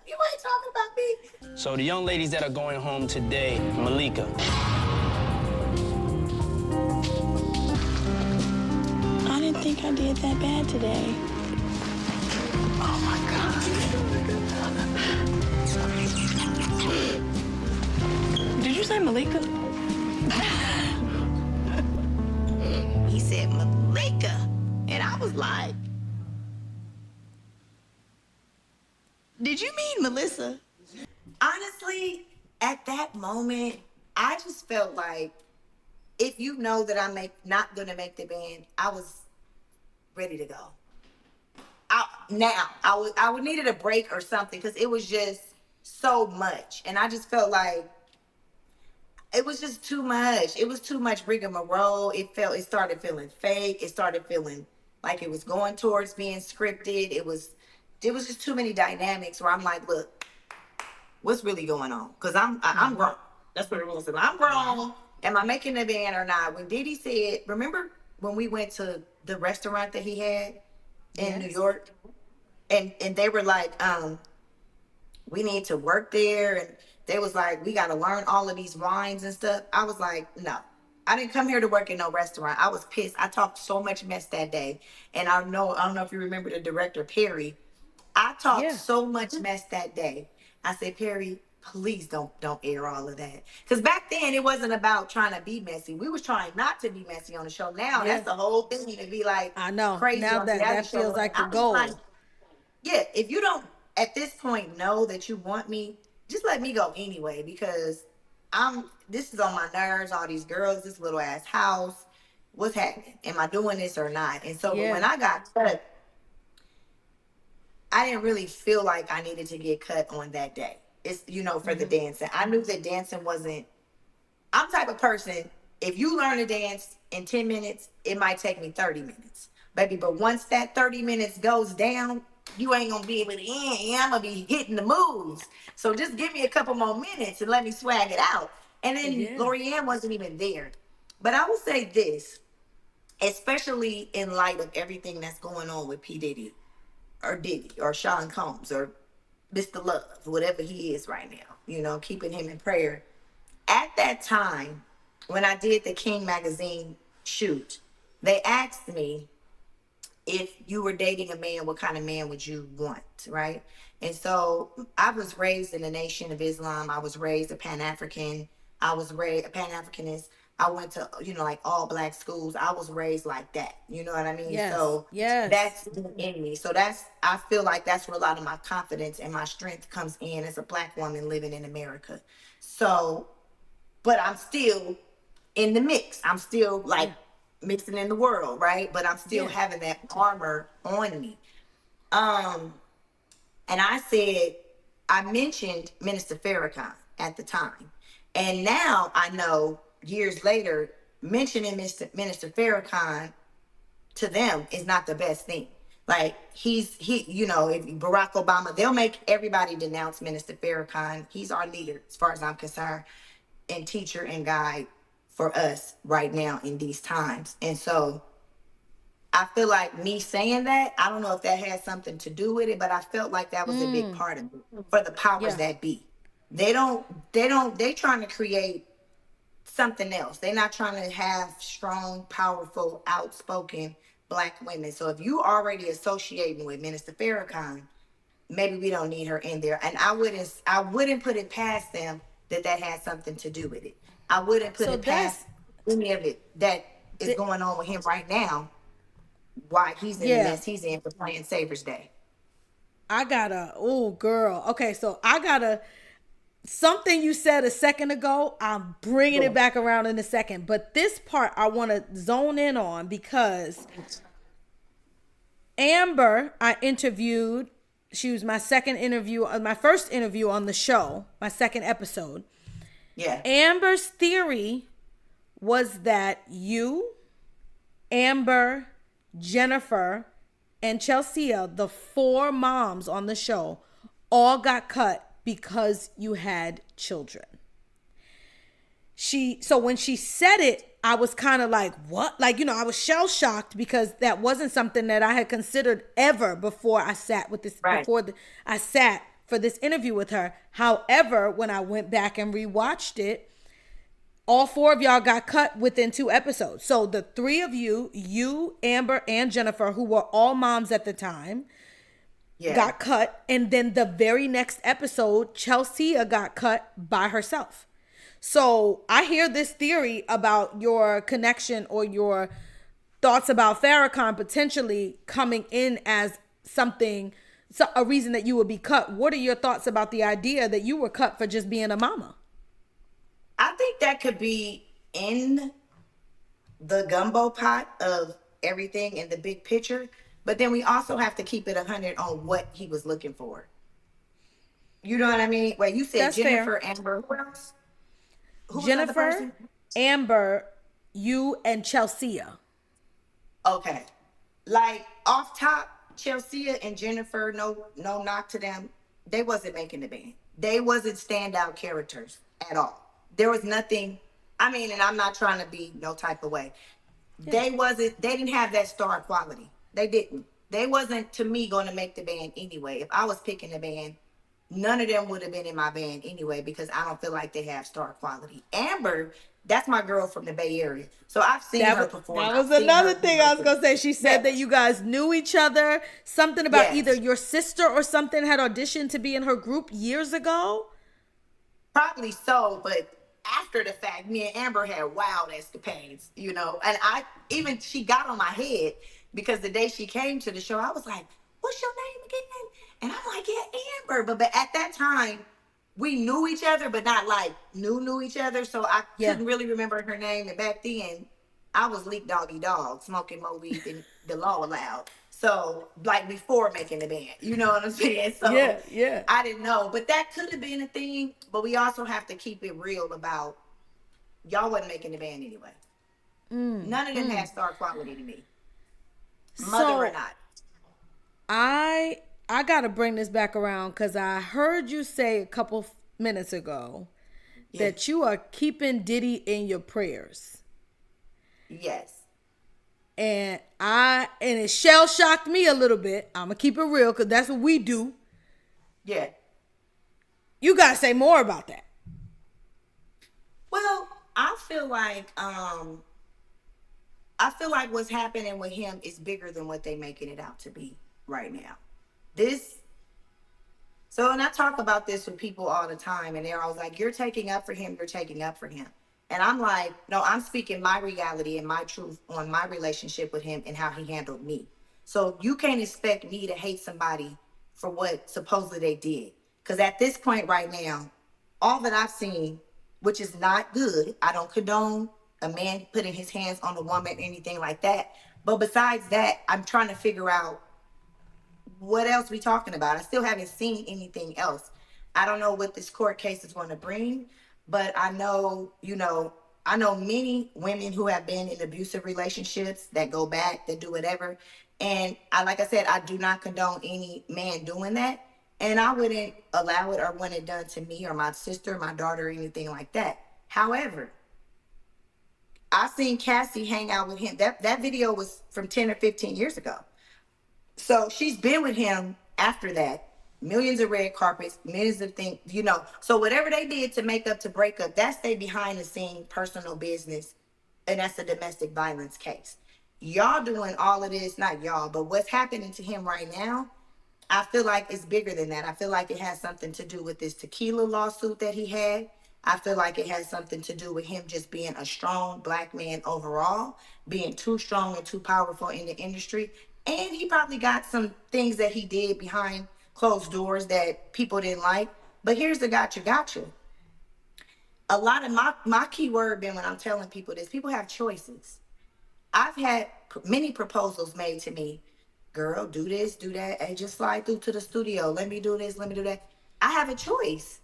You ain't talking about me. So the young ladies that are going home today, Malika. I didn't think I did that bad today. Did you say Malika? He said Malika. And I was like, did you mean Melissa? Honestly, at that moment, I just felt like if you know that I'm not gonna make the band, I was ready to go. I would needed a break or something because it was just so much, and I just felt like it was just too much. It was too much rigmarole. It started feeling fake. It started feeling like it was going towards being scripted. There was just too many dynamics where I'm like, look, what's really going on? Because I'm grown. That's what it was. I'm grown. Am I making the band or not? When Diddy said, remember when we went to the restaurant that he had in New Yes. York, and they were like, we need to work there, and they was like, we got to learn all of these wines and stuff. I was like, no, I didn't come here to work in no restaurant. I was pissed. I talked so much mess that day, and I don't know if you remember the director Perry. I talked Yeah. so much mess that day. I said, Perry, please don't air all of that, because back then it wasn't about trying to be messy. We was trying not to be messy on the show. Now Yeah. that's the whole thing, to be like I know. crazy Now on that reality that show. feels like the I was like, goal. yeah, if you don't at this point know that you want me, just let me go anyway, because this is on my nerves, all these girls, this little ass house. What's happening? Am I doing this or not? And so but when Yeah. I got cut, I didn't really feel like I needed to get cut on that day. It's for the dancing. I knew that dancing wasn't. I'm the type of person, if you learn to dance in 10 minutes, it might take me 30 minutes. Baby, but once that 30 minutes goes down, you ain't gonna be able to end. I'm gonna be hitting the moves. So just give me a couple more minutes and let me swag it out. And then Yeah. Lorianne wasn't even there. But I will say this, especially in light of everything that's going on with P. Diddy or Diddy or Sean Combs or Mr. Love, whatever he is right now, keeping him in prayer. At that time, when I did the King magazine shoot, they asked me, if you were dating a man, what kind of man would you want, right? And so I was raised in the Nation of Islam. I was raised a Pan-African. I was raised a Pan-Africanist. I went to, like all black schools. I was raised like that. You know what I mean? Yes. So Yes. that's in me. So I feel like that's where a lot of my confidence and my strength comes in as a black woman living in America. So, but I'm still in the mix. I'm still like mixing in the world, right? But I'm still having that armor on me. And I mentioned Minister Farrakhan at the time. And now I know years later, mentioning Minister Farrakhan to them is not the best thing. Like if Barack Obama, they'll make everybody denounce Minister Farrakhan. He's our leader, as far as I'm concerned, and teacher and guide for us right now in these times. And so I feel like me saying that, I don't know if that had something to do with it, but I felt like that was a big part of it for the powers Yeah. that be. They trying to create something else. They're not trying to have strong, powerful, outspoken black women. So if you already associating with Minister Farrakhan, maybe we don't need her in there. And I wouldn't put it past them that had something to do with it. I wouldn't put So it past any of it that is going on with him right now. Why he's in the mess he's in for playing Savers Day. Girl. Okay, so something you said a second ago, I'm bringing it back around in a second. But this part I want to zone in on because Amber, I interviewed She was my second interview, my first interview on the show, my second episode. Yeah. Amber's theory was that you, Amber, Jennifer, and Chelsea, the 4 moms on the show, all got cut because you had children. So when she said it, I was kind of like, what? Like, you know, I was shell shocked because that wasn't something that I had considered ever before I sat with this, Right. I sat for this interview with her. However, when I went back and rewatched it, all 4 of y'all got cut within 2 episodes. So the 3 of you, Amber, and Jennifer, who were all moms at the time, Yeah. got cut. And then the very next episode, Chelsea got cut by herself. So I hear this theory about your connection or your thoughts about Farrakhan potentially coming in as something, a reason that you would be cut. What are your thoughts about the idea that you were cut for just being a mama? I think that could be in the gumbo pot of everything in the big picture, but then we also have to keep it 100 on what he was looking for. You know what I mean? Wait, you said That's Jennifer, fair. Amber, who else? Who was the other Jennifer, person? Amber, you, and Chelsea. Okay. Like off top, Chelsea and Jennifer, no knock to them. They wasn't making the band. They wasn't standout characters at all. There was nothing, I mean, and I'm not trying to be no type of way. They didn't have that star quality. They didn't. They wasn't, to me, going to make the band anyway. If I was picking a band, none of them would have been in my band anyway because I don't feel like they have star quality. Amber, that's my girl from the Bay Area. So I've seen her perform. That was I've seen another her thing I was going to say. She said Yes. that you guys knew each other. Something about Yes. either your sister or something had auditioned to be in her group years ago. Probably so, but after the fact, me and Amber had wild escapades, you know. And she got on my head because the day she came to the show, I was like, "What's your name again?" And I'm like, "Yeah, Amber." But at that time, we knew each other, but not like knew each other. So I couldn't really remember her name. And back then, I was leak doggy dog, smoking more weed than the law allowed. So, like before making the band, you know what I'm saying? So, Yeah. I didn't know. But that could have been a thing. But we also have to keep it real about y'all wasn't making the band anyway. None of them had star quality to me. Mother or not. I got to bring this back around because I heard you say a couple minutes ago that you are keeping Diddy in your prayers. Yes. And it shell shocked me a little bit. I'm gonna keep it real because that's what we do. Yeah. You gotta say more about that. Well, I feel like what's happening with him is bigger than what they making it out to be right now. And I talk about this with people all the time, and they're always like, "You're taking up for him. You're taking up for him." And I'm like, no, I'm speaking my reality and my truth on my relationship with him and how he handled me. So you can't expect me to hate somebody for what supposedly they did. Because at this point right now, all that I've seen, which is not good, I don't condone a man putting his hands on a woman or anything like that. But besides that, I'm trying to figure out what else we talking about. I still haven't seen anything else. I don't know what this court case is going to bring. But I know, I know many women who have been in abusive relationships that go back, that do whatever. And like I said, I do not condone any man doing that. And I wouldn't allow it or want it done to me or my sister, my daughter, or anything like that. However, I seen Cassie hang out with him. That video was from 10 or 15 years ago. So she's been with him after that. Millions of red carpets, millions of things, So whatever they did to make up, to break up, that's their behind the scene personal business. And that's a domestic violence case. Y'all doing all of this, not y'all, but what's happening to him right now, I feel like it's bigger than that. I feel like it has something to do with this tequila lawsuit that he had. I feel like it has something to do with him just being a strong black man overall, being too strong and too powerful in the industry. And he probably got some things that he did behind closed doors that people didn't like. But here's the gotcha. A lot of my key word been when I'm telling people this, people have choices. I've had many proposals made to me girl, do this, do that. Hey, just slide through to the studio. Let me do this, let me do that. I have a choice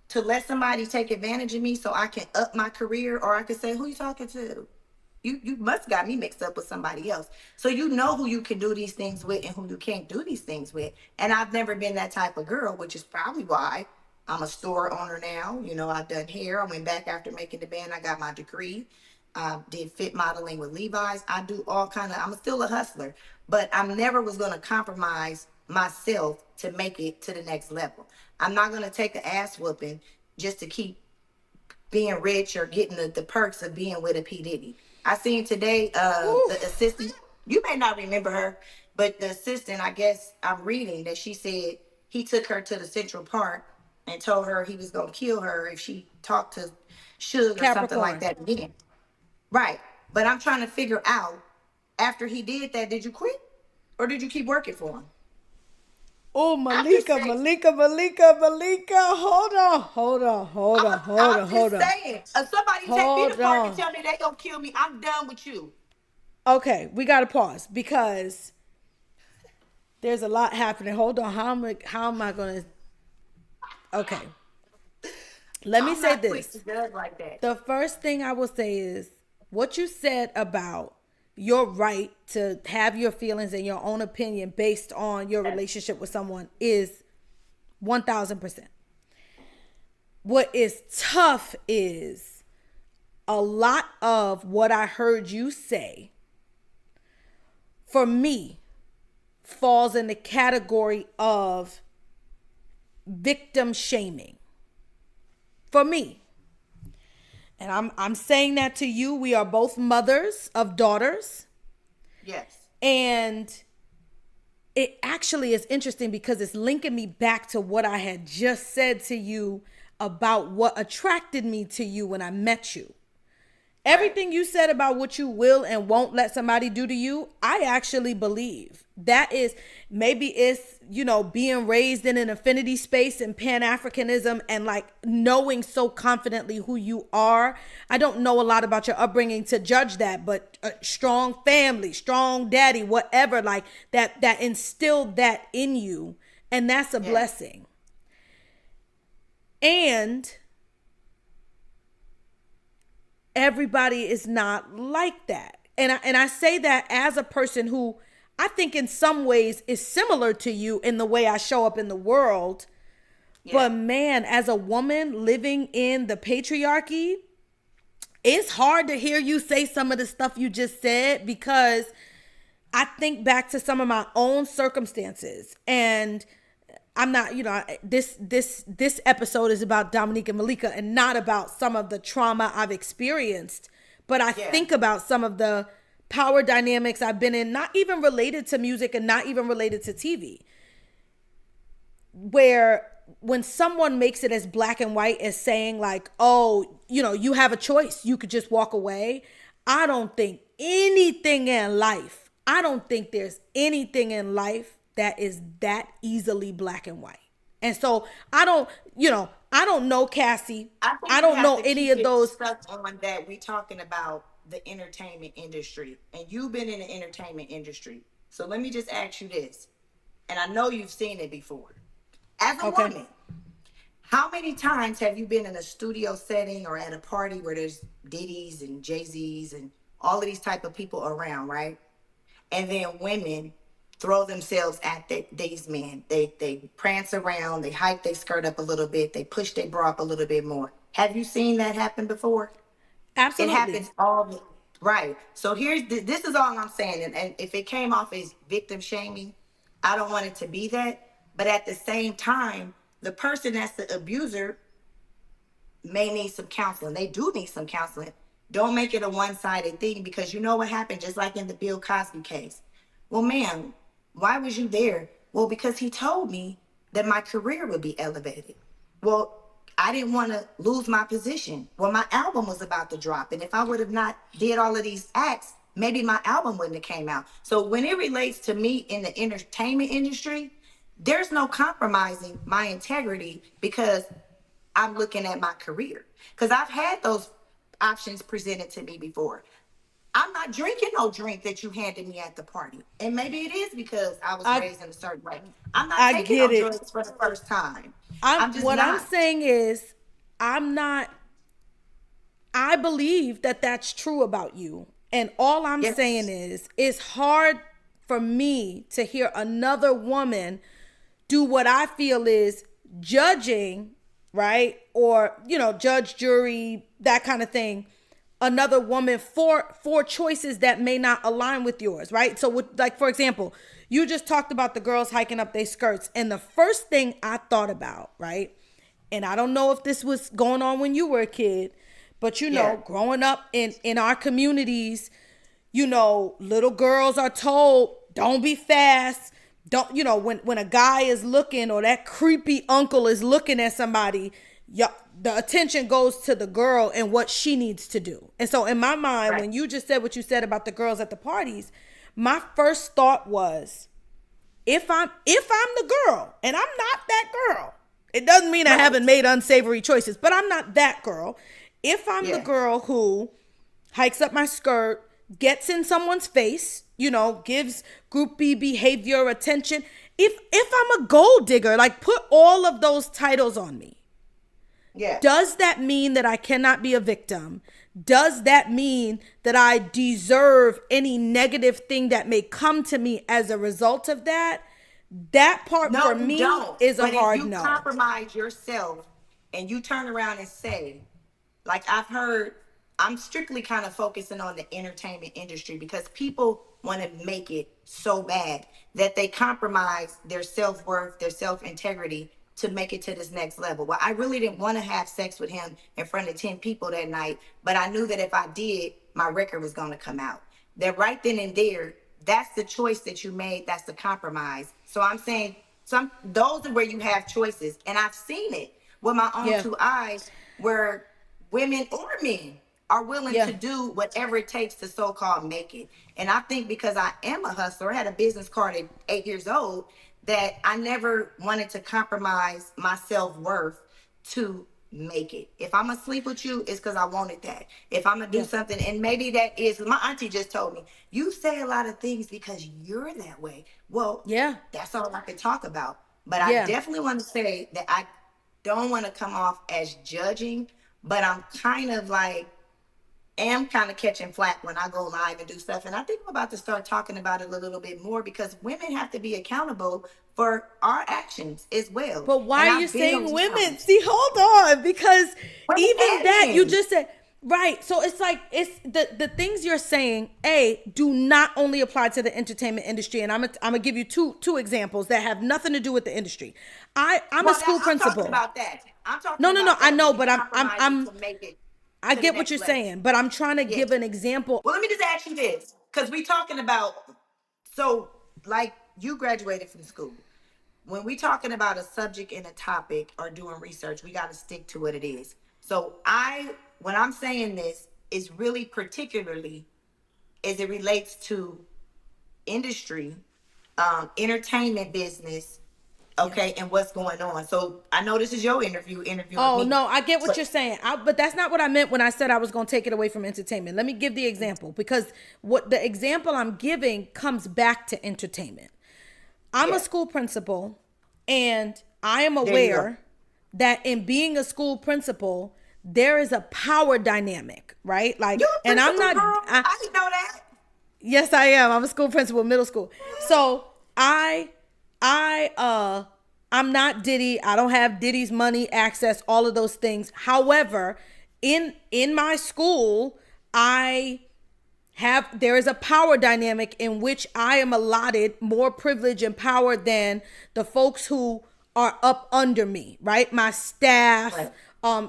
to let somebody take advantage of me so I can up my career, or I could say, who you talking to? You must got me mixed up with somebody else. So you know who you can do these things with and who you can't do these things with. And I've never been that type of girl, which is probably why I'm a store owner now. You know, I've done hair. I went back after making the band. I got my degree. Did fit modeling with Levi's. I do all kind of. I'm still a hustler, but I never was going to compromise myself to make it to the next level. I'm not going to take an ass whooping just to keep being rich or getting the perks of being with a P. Diddy. I seen today the assistant, you may not remember her, but the assistant, I guess I'm reading that she said he took her to the Central Park and told her he was gonna kill her if she talked to Suge or something like Capricorn. that again. Right. But I'm trying to figure out, after he did that, did you quit? Or did you keep working for him? Oh, I'm just Malika, saying. Malika, Malika, Malika. Hold on, hold on, hold on, hold I'm on, hold just on. saying. If somebody take me to Hold the park and on. tell me they gonna kill me, I'm done with you. Okay, we got to pause because there's a lot happening. Hold on. How am I going to? Okay. Let me I'm say not quick to this. judge like that. The first thing I will say is what you said about your right to have your feelings and your own opinion based on your relationship with someone is 1000%. What is tough is a lot of what I heard you say, for me, falls in the category of victim shaming. For me. And I'm saying that to you. We are both mothers of daughters. Yes. And it actually is interesting because it's linking me back to what I had just said to you about what attracted me to you when I met you. Everything you said about what you will and won't let somebody do to you, I actually believe. That is, maybe it's, being raised in an affinity space and Pan-Africanism and like knowing so confidently who you are. I don't know a lot about your upbringing to judge that, but a strong family, strong daddy, whatever, like that instilled that in you. And that's a blessing. And everybody is not like that. And I say that as a person who I think in some ways is similar to you in the way I show up in the world. Yeah. But man, as a woman living in the patriarchy, it's hard to hear you say some of the stuff you just said because I think back to some of my own circumstances. And I'm not, this episode is about Dominique and Malika and not about some of the trauma I've experienced. But I think about some of the power dynamics I've been in, not even related to music and not even related to TV. Where when someone makes it as black and white as saying like, oh, you have a choice. You could just walk away. I don't think there's anything in life that is that easily black and white. And so I don't know Cassie. I don't know any of those. Stuck on that. We talking about the entertainment industry, and you've been in the entertainment industry. So let me just ask you this, and I know you've seen it before. As a woman, how many times have you been in a studio setting or at a party where there's Diddy's and Jay-Z's and all of these type of people around, right? And then women throw themselves at these men. They prance around, they hike their skirt up a little bit, they push their bra up a little bit more. Have you seen that happen before? Absolutely. It happens all the right. So this is all I'm saying. And if it came off as victim shaming, I don't want it to be that. But at the same time, the person that's the abuser may need some counseling. They do need some counseling. Don't make it a one-sided thing, because you know what happened, just like in the Bill Cosby case. Well, ma'am, why was you there? Well, because he told me that my career would be elevated. Well, I didn't want to lose my position. Well, my album was about to drop. And if I would have not did all of these acts, maybe my album wouldn't have came out. So when it relates to me in the entertainment industry, there's no compromising my integrity because I'm looking at my career. Because I've had those options presented to me before. I'm not drinking no drink that you handed me at the party. And maybe it is because I was I raised in a certain way. I'm not I taking get no it. drugs for the first time. I'm I'm just what I'm not. saying is I'm not I believe that that's true about you. And all I'm saying Yes. is it's hard for me to hear another woman do what I feel is judging, right? Or, judge, jury, that kind of thing. Another woman for choices that may not align with yours, right? So with, like, for example, you just talked about the girls hiking up their skirts. And the first thing I thought about, right? And I don't know if this was going on when you were a kid, but Yeah. growing up in our communities, little girls are told, don't be fast. Don't, when a guy is looking or that creepy uncle is looking at somebody, the attention goes to the girl and what she needs to do. And so in my mind, Right. when you just said what you said about the girls at the parties, my first thought was, if I'm the girl, and I'm not that girl, it doesn't mean I Right. haven't made unsavory choices, but I'm not that girl. If I'm the Yeah. girl who hikes up my skirt, gets in someone's face, gives groupie behavior attention. If I'm a gold digger, like, put all of those titles on me. Yeah. Does that mean that I cannot be a victim? Does that mean that I deserve any negative thing that may come to me as a result of that? That part No, for you me don't. is a But if hard you no. compromise yourself and you turn around and say, like I've heard, I'm strictly kind of focusing on the entertainment industry because people want to make it so bad that they compromise their self-worth, their self-integrity to make it to this next level. Well, I really didn't want to have sex with him in front of 10 people that night, but I knew that if I did, my record was going to come out. That right then and there, that's the choice that you made. That's the compromise. So I'm saying those are where you have choices. And I've seen it with my own Yeah. two eyes where women or men are willing Yeah. to do whatever it takes to so-called make it. And I think because I am a hustler, I had a business card at 8 years old, that I never wanted to compromise my self-worth to make it. If I'm gonna sleep with you, it's because I wanted that. If I'm gonna do Yeah. something, and maybe that is, my auntie just told me, you say a lot of things because you're that way. Well, Yeah. that's all I can talk about. But I Yeah. definitely want to say that I don't want to come off as judging, but I'm kind of like, am kind of catching flack when I go live and do stuff. And I think I'm about to start talking about it a little bit more because women have to be accountable for our actions as well. But why And are you I've been saying around. women? See, hold on, because Women even and that you men. just said, right. So it's like, it's the things you're saying, do not only apply to the entertainment industry. And I'm gonna give you two examples that have nothing to do with the industry. I'm Well, a school I'm principal. talking about that. I'm talking No, about I that know, when you but compromise to make it I to the get what next you're level. saying, but I'm trying to Yes. give an example. Well, let me just ask you this, because we talking about, so like you graduated from school. When we talking about a subject and a topic or doing research, we got to stick to what it is. So when I'm saying this, is really particularly as it relates to industry, entertainment business, okay, and what's going on. So I know this is your interviewing Oh me. no, I get what But you're saying, but that's not what I meant when I said I was going to take it away from entertainment. Let me give the example, because what the example I'm giving comes back to entertainment. I'm Yeah. a school principal, and I am There you go. aware that in being a school principal, there is a power dynamic, right? Like, You a and I'm principal, not. girl? I didn't know that. Yes, I am. I'm a school principal, middle school. So I'm not Diddy. I don't have Diddy's money, access, all of those things. However, in my school, there is a power dynamic in which I am allotted more privilege and power than the folks who are up under me, right? My staff, Right.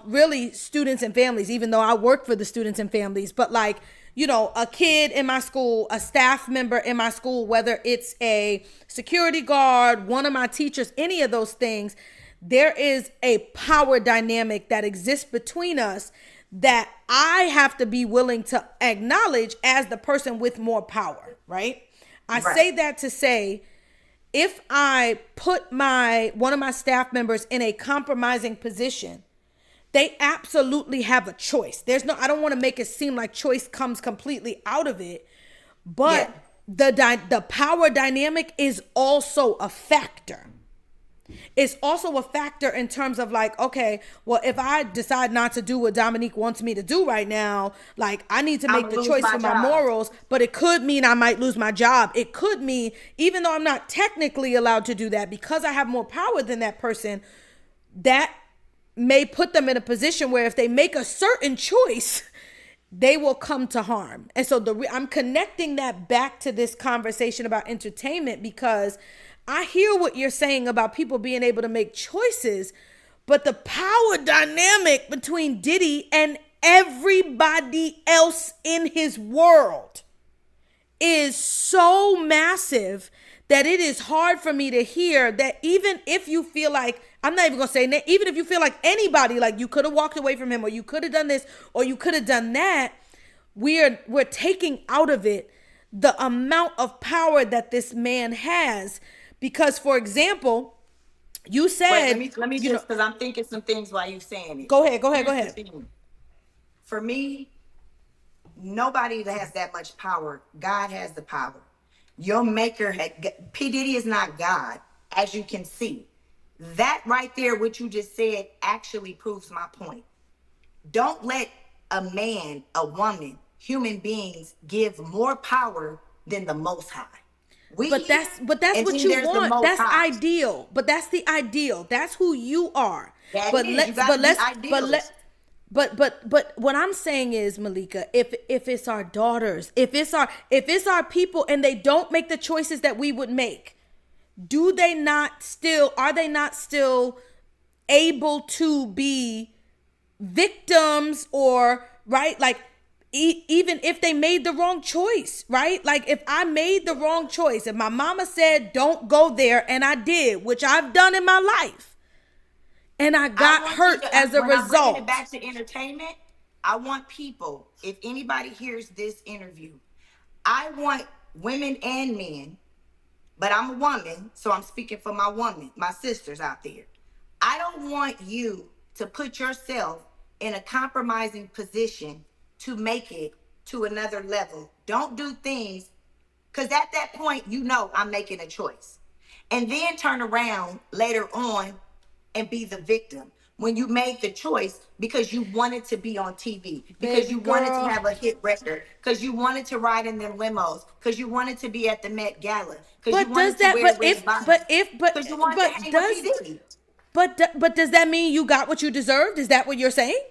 really students and families, even though I work for the students and families, but like, a kid in my school, a staff member in my school, whether it's a security guard, one of my teachers, any of those things, there is a power dynamic that exists between us that I have to be willing to acknowledge as the person with more power, right? I Right. say that to say, if I put one of my staff members in a compromising position, they absolutely have a choice. There's no, I don't want to make it seem like choice comes completely out of it, but the power dynamic is also a factor. It's also a factor in terms of like, okay, well, if I decide not to do what Dominique wants me to do right now, like I need to make the choice for my morals, but it could mean I might lose my job. It could mean, even though I'm not technically allowed to do that, because I have more power than that person, that may put them in a position where if they make a certain choice, they will come to harm. And so I'm connecting that back to this conversation about entertainment, because I hear what you're saying about people being able to make choices, but the power dynamic between Diddy and everybody else in his world is so massive that it is hard for me to hear that. Even if you feel like, I'm not even gonna say that, even if you feel like anybody, like you could have walked away from him, or you could have done this, or you could have done that, we're taking out of it the amount of power that this man has. Because, for example, you said, let me just, because I'm thinking some things while you're saying it. Go ahead. Here's the thing. For me, nobody has that much power. God has the power. Your maker P. Diddy is not God, as you can see. That right there, what you just said, actually proves my point. Don't let a man, a woman, human beings give more power than the Most High. But that's what you want. That's ideal. But that's the ideal. That's who you are. But what I'm saying is, Malika, if it's our daughters, if it's our people, and they don't make the choices that we would make, are they not still able to be victims, or right? Like, even if they made the wrong choice, right? Like if I made the wrong choice, if my mama said don't go there and I did, which I've done in my life, and I got hurt as a result. I'm bringing it back to entertainment. I want people, if anybody hears this interview, I want women and men, but I'm a woman, so I'm speaking for my sisters out there. I don't want you to put yourself in a compromising position to make it to another level. Don't do things, because at that point, I'm making a choice. And then turn around later on and be the victim when you made the choice because you wanted to be on TV, because you wanted to have a hit record, because you wanted to ride in them limos, because you wanted to be at the Met Gala, because you wanted to wear red bottoms, because you wanted to hang with P. Diddy. But does that mean you got what you deserved? Is that what you're saying?